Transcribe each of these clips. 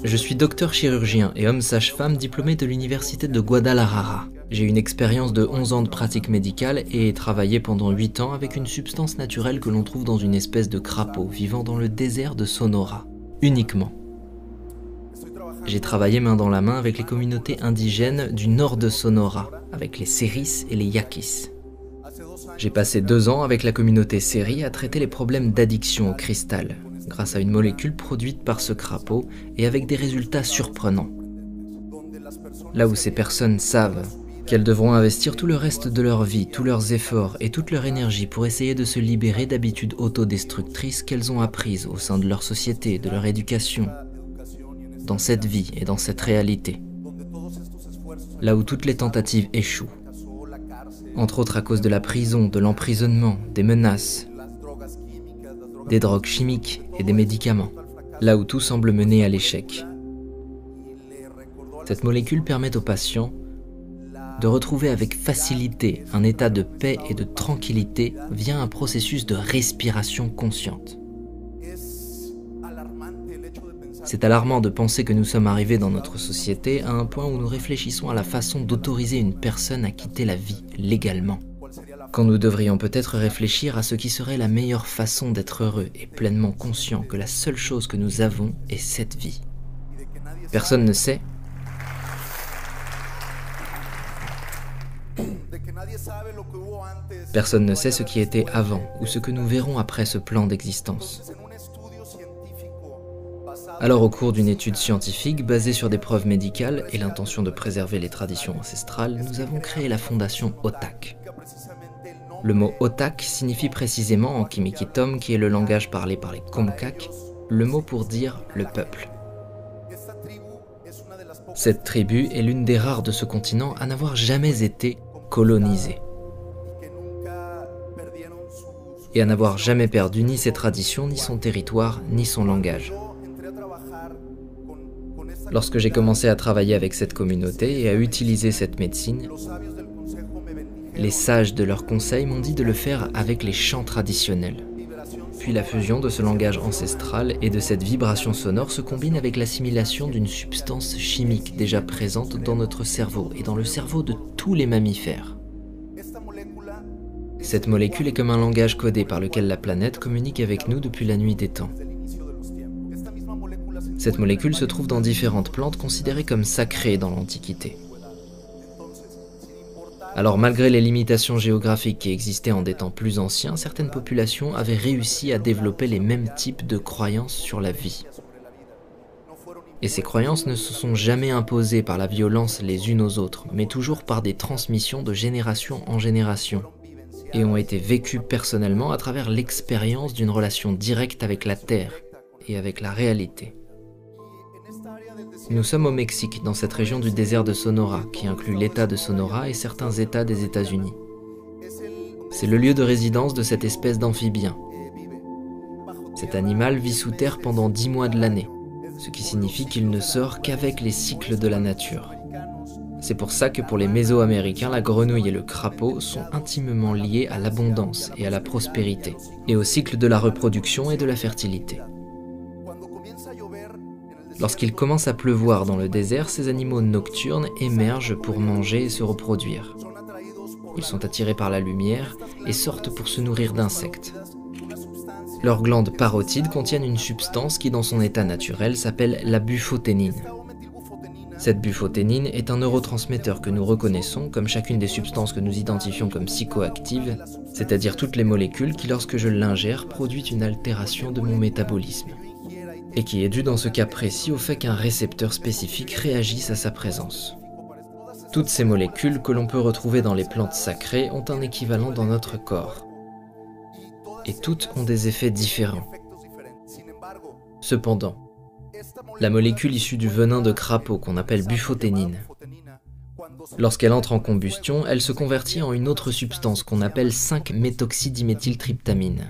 Je suis docteur chirurgien et homme sage-femme diplômé de l'université de Guadalajara. J'ai une expérience de 11 ans de pratique médicale et ai travaillé pendant 8 ans avec une substance naturelle que l'on trouve dans une espèce de crapaud vivant dans le désert de Sonora. Uniquement. J'ai travaillé main dans la main avec les communautés indigènes du nord de Sonora, avec les Seris et les Yaquis. J'ai passé 2 ans avec la communauté Seri à traiter les problèmes d'addiction au cristal, grâce à une molécule produite par ce crapaud et avec des résultats surprenants. Là où ces personnes savent qu'elles devront investir tout le reste de leur vie, tous leurs efforts et toute leur énergie pour essayer de se libérer d'habitudes autodestructrices qu'elles ont apprises au sein de leur société, de leur éducation, dans cette vie et dans cette réalité. Là où toutes les tentatives échouent, entre autres à cause de la prison, de l'emprisonnement, des menaces, des drogues chimiques et des médicaments, là où tout semble mener à l'échec. Cette molécule permet aux patients de retrouver avec facilité un état de paix et de tranquillité via un processus de respiration consciente. C'est alarmant de penser que nous sommes arrivés dans notre société à un point où nous réfléchissons à la façon d'autoriser une personne à quitter la vie légalement, quand nous devrions peut-être réfléchir à ce qui serait la meilleure façon d'être heureux et pleinement conscient que la seule chose que nous avons est cette vie. Personne ne sait. Personne ne sait ce qui était avant ou ce que nous verrons après ce plan d'existence. Alors, au cours d'une étude scientifique basée sur des preuves médicales et l'intention de préserver les traditions ancestrales, nous avons créé la fondation Otak. Le mot Otak signifie précisément en Kimikitom, qui est le langage parlé par les Comcaac, le mot pour dire le peuple. Cette tribu est l'une des rares de ce continent à n'avoir jamais été colonisée et à n'avoir jamais perdu ni ses traditions, ni son territoire, ni son langage. Lorsque j'ai commencé à travailler avec cette communauté et à utiliser cette médecine, les sages de leurs conseils m'ont dit de le faire avec les chants traditionnels. Puis la fusion de ce langage ancestral et de cette vibration sonore se combine avec l'assimilation d'une substance chimique déjà présente dans notre cerveau et dans le cerveau de tous les mammifères. Cette molécule est comme un langage codé par lequel la planète communique avec nous depuis la nuit des temps. Cette molécule se trouve dans différentes plantes considérées comme sacrées dans l'Antiquité. Alors, malgré les limitations géographiques qui existaient en des temps plus anciens, certaines populations avaient réussi à développer les mêmes types de croyances sur la vie. Et ces croyances ne se sont jamais imposées par la violence les unes aux autres, mais toujours par des transmissions de génération en génération, et ont été vécues personnellement à travers l'expérience d'une relation directe avec la Terre et avec la réalité. Nous sommes au Mexique, dans cette région du désert de Sonora, qui inclut l'État de Sonora et certains États des États-Unis. C'est le lieu de résidence de cette espèce d'amphibien. Cet animal vit sous terre pendant 10 mois de l'année, ce qui signifie qu'il ne sort qu'avec les cycles de la nature. C'est pour ça que pour les Mésoaméricains, la grenouille et le crapaud sont intimement liés à l'abondance et à la prospérité, et au cycle de la reproduction et de la fertilité. Lorsqu'il commence à pleuvoir dans le désert, ces animaux nocturnes émergent pour manger et se reproduire. Ils sont attirés par la lumière et sortent pour se nourrir d'insectes. Leurs glandes parotides contiennent une substance qui, dans son état naturel, s'appelle la bufoténine. Cette bufoténine est un neurotransmetteur que nous reconnaissons comme chacune des substances que nous identifions comme psychoactives, c'est-à-dire toutes les molécules qui, lorsque je l'ingère, produisent une altération de mon métabolisme, et qui est due dans ce cas précis au fait qu'un récepteur spécifique réagisse à sa présence. Toutes ces molécules que l'on peut retrouver dans les plantes sacrées ont un équivalent dans notre corps, et toutes ont des effets différents. Cependant, la molécule issue du venin de crapaud qu'on appelle bufoténine, lorsqu'elle entre en combustion, elle se convertit en une autre substance qu'on appelle 5-méthoxydiméthyltryptamine.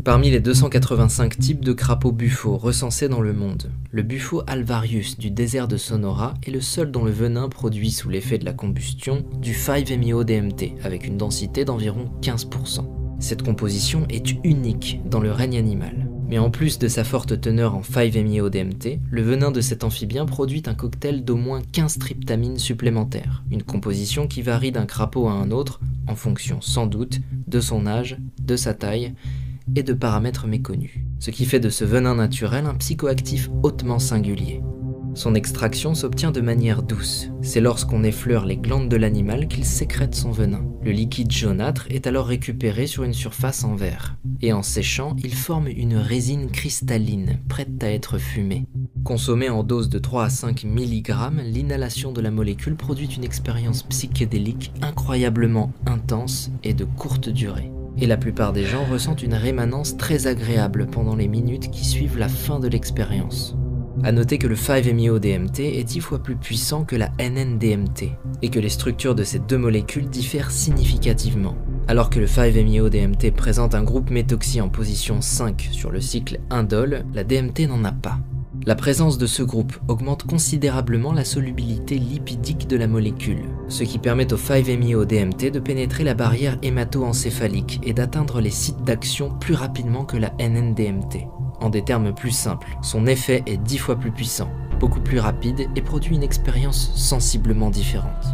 Parmi les 285 types de crapauds buffo recensés dans le monde, le buffo alvarius du désert de Sonora est le seul dont le venin produit sous l'effet de la combustion du 5-MeO-DMT avec une densité d'environ 15%. Cette composition est unique dans le règne animal. Mais en plus de sa forte teneur en 5-MeO-DMT, le venin de cet amphibien produit un cocktail d'au moins 15 tryptamines supplémentaires, une composition qui varie d'un crapaud à un autre en fonction sans doute de son âge, de sa taille et de paramètres méconnus. Ce qui fait de ce venin naturel un psychoactif hautement singulier. Son extraction s'obtient de manière douce. C'est lorsqu'on effleure les glandes de l'animal qu'il sécrète son venin. Le liquide jaunâtre est alors récupéré sur une surface en verre. Et en séchant, il forme une résine cristalline, prête à être fumée. Consommée en dose de 3 à 5 mg, l'inhalation de la molécule produit une expérience psychédélique incroyablement intense et de courte durée. Et la plupart des gens ressentent une rémanence très agréable pendant les minutes qui suivent la fin de l'expérience. A noter que le 5-MeO-DMT est 10 fois plus puissant que la NN-DMT, et que les structures de ces deux molécules diffèrent significativement. Alors que le 5-MeO-DMT présente un groupe méthoxy en position 5 sur le cycle indole, la DMT n'en a pas. La présence de ce groupe augmente considérablement la solubilité lipidique de la molécule, ce qui permet au 5-MeO-DMT de pénétrer la barrière hémato-encéphalique et d'atteindre les sites d'action plus rapidement que la NN-DMT. En des termes plus simples, son effet est 10 fois plus puissant, beaucoup plus rapide et produit une expérience sensiblement différente.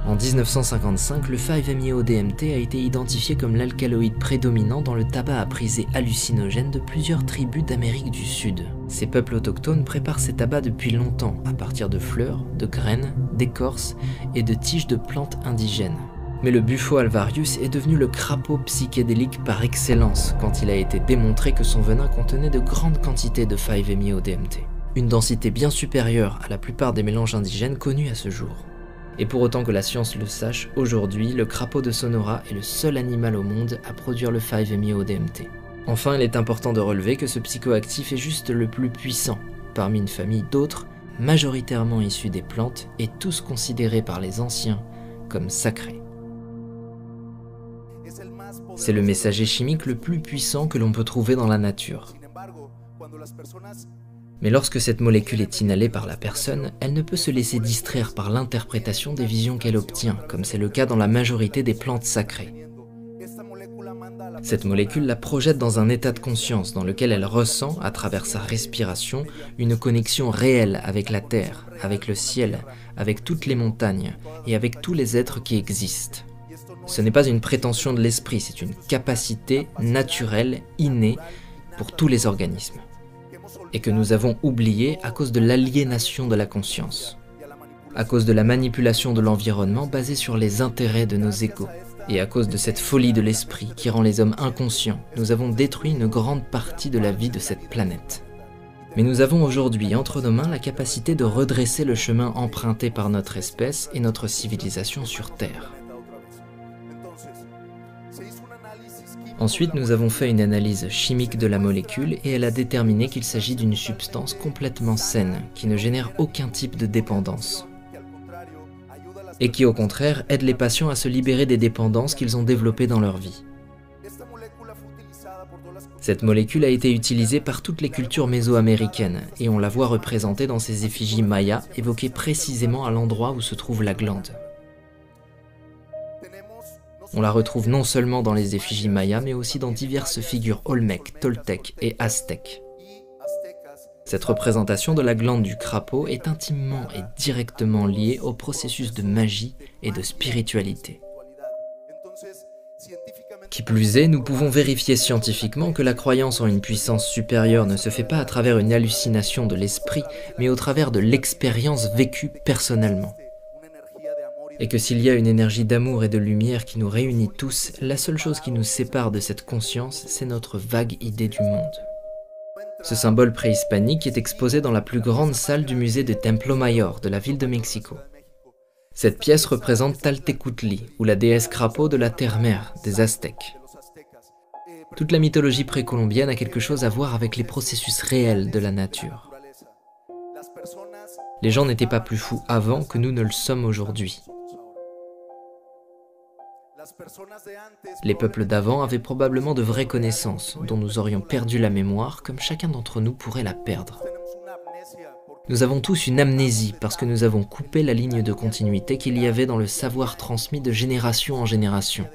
En 1955, le 5-MeO-DMT a été identifié comme l'alcaloïde prédominant dans le tabac à prisée hallucinogène de plusieurs tribus d'Amérique du Sud. Ces peuples autochtones préparent ces tabacs depuis longtemps, à partir de fleurs, de graines, d'écorces et de tiges de plantes indigènes. Mais le Bufo alvarius est devenu le crapaud psychédélique par excellence quand il a été démontré que son venin contenait de grandes quantités de 5-MeO-DMT, une densité bien supérieure à la plupart des mélanges indigènes connus à ce jour. Et pour autant que la science le sache, aujourd'hui, le crapaud de Sonora est le seul animal au monde à produire le 5-MeO-DMT. Enfin, il est important de relever que ce psychoactif est juste le plus puissant, parmi une famille d'autres, majoritairement issus des plantes et tous considérés par les anciens comme sacrés. C'est le messager chimique le plus puissant que l'on peut trouver dans la nature. Mais lorsque cette molécule est inhalée par la personne, elle ne peut se laisser distraire par l'interprétation des visions qu'elle obtient, comme c'est le cas dans la majorité des plantes sacrées. Cette molécule la projette dans un état de conscience dans lequel elle ressent, à travers sa respiration, une connexion réelle avec la terre, avec le ciel, avec toutes les montagnes et avec tous les êtres qui existent. Ce n'est pas une prétention de l'esprit, c'est une capacité naturelle, innée, pour tous les organismes. Et que nous avons oublié à cause de l'aliénation de la conscience, à cause de la manipulation de l'environnement basée sur les intérêts de nos égos, et à cause de cette folie de l'esprit qui rend les hommes inconscients, nous avons détruit une grande partie de la vie de cette planète. Mais nous avons aujourd'hui entre nos mains la capacité de redresser le chemin emprunté par notre espèce et notre civilisation sur Terre. Ensuite, nous avons fait une analyse chimique de la molécule et elle a déterminé qu'il s'agit d'une substance complètement saine, qui ne génère aucun type de dépendance. Et qui, au contraire, aide les patients à se libérer des dépendances qu'ils ont développées dans leur vie. Cette molécule a été utilisée par toutes les cultures mésoaméricaines et on la voit représentée dans ces effigies mayas évoquées précisément à l'endroit où se trouve la glande. On la retrouve non seulement dans les effigies mayas, mais aussi dans diverses figures olmèques, toltèques et aztèques. Cette représentation de la glande du crapaud est intimement et directement liée au processus de magie et de spiritualité. Qui plus est, nous pouvons vérifier scientifiquement que la croyance en une puissance supérieure ne se fait pas à travers une hallucination de l'esprit, mais au travers de l'expérience vécue personnellement. Et que s'il y a une énergie d'amour et de lumière qui nous réunit tous, la seule chose qui nous sépare de cette conscience, c'est notre vague idée du monde. Ce symbole préhispanique est exposé dans la plus grande salle du musée de Templo Mayor de la ville de Mexico. Cette pièce représente Taltecutli, ou la déesse crapaud de la terre-mère des Aztèques. Toute la mythologie précolombienne a quelque chose à voir avec les processus réels de la nature. Les gens n'étaient pas plus fous avant que nous ne le sommes aujourd'hui. Les peuples d'avant avaient probablement de vraies connaissances, dont nous aurions perdu la mémoire, comme chacun d'entre nous pourrait la perdre. Nous avons tous une amnésie parce que nous avons coupé la ligne de continuité qu'il y avait dans le savoir transmis de génération en génération.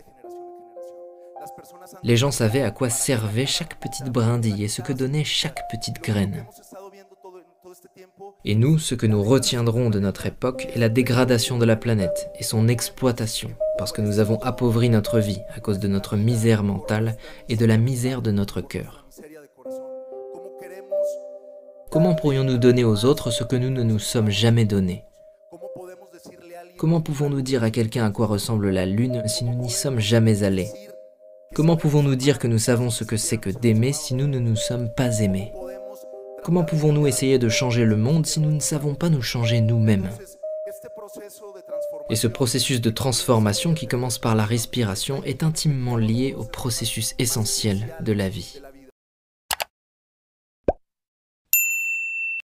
Les gens savaient à quoi servait chaque petite brindille et ce que donnait chaque petite graine. Et nous, ce que nous retiendrons de notre époque est la dégradation de la planète et son exploitation, parce que nous avons appauvri notre vie à cause de notre misère mentale et de la misère de notre cœur. Comment pourrions-nous donner aux autres ce que nous ne nous sommes jamais donné? Comment pouvons-nous dire à quelqu'un à quoi ressemble la Lune si nous n'y sommes jamais allés? Comment pouvons-nous dire que nous savons ce que c'est que d'aimer si nous ne nous sommes pas aimés? Comment pouvons-nous essayer de changer le monde si nous ne savons pas nous changer nous-mêmes? Et ce processus de transformation qui commence par la respiration est intimement lié au processus essentiel de la vie.